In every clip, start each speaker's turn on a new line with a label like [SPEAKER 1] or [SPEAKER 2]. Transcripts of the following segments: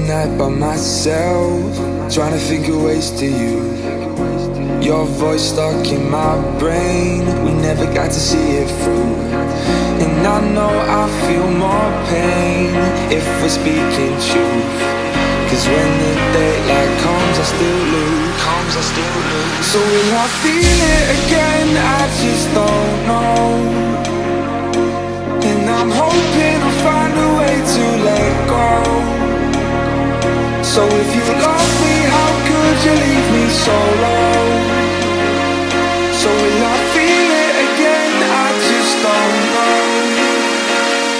[SPEAKER 1] night by myself, trying to think of ways to you. Your voice stuck in my brain, we never got to see it through. And I know I feel more pain if we're speaking truth. Cause when the daylight comes, I still lose. So will I feel it again? I just don't know. And I'm hoping I'll find a way to let go. So if you love me, how could you leave me so low? So will I feel it again? I just don't know.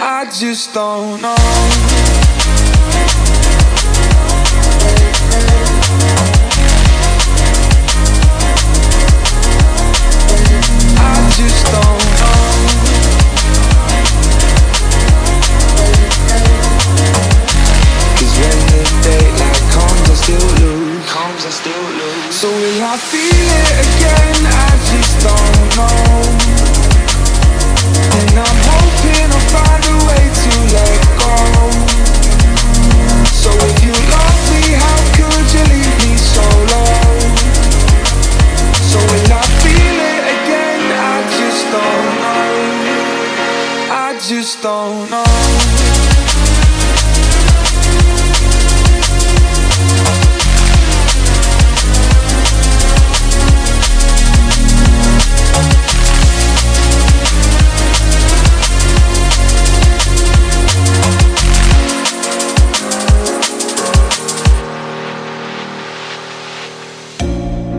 [SPEAKER 1] I just don't know. So will I feel it again? I just don't know. And I'm hoping I'll find a way to let go. So if you love me, how could you leave me so low? So will I feel it again? I just don't know. I just don't know.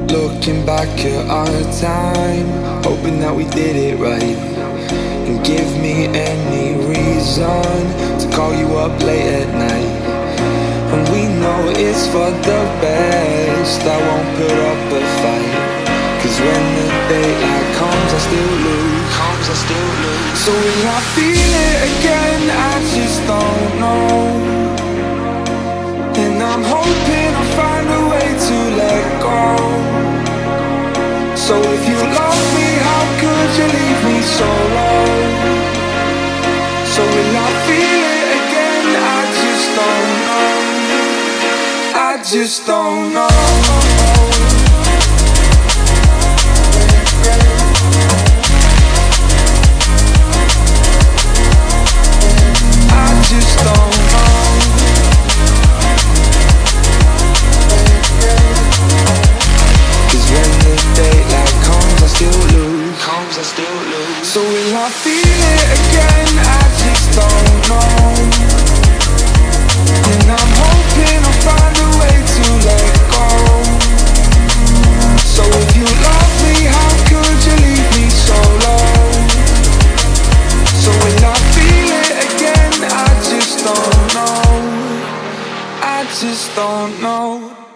[SPEAKER 1] Looking back at our time, hoping that we did it right. And give me any reason to call you up late at night. And we know it's for the best, I won't put up a fight. Cause when the daylight comes, I still lose. So will I feel it again? I just don't know. And I'm hoping I'll find a way to let go. So if you love me, how could you leave me so low? So will I feel it again? I just don't know. I just don't know. So will I feel it again? I just don't know. And I'm hoping I'll find a way to let go. So if you love me, how could you leave me so low? So will I feel it again? I just don't know. I just don't know.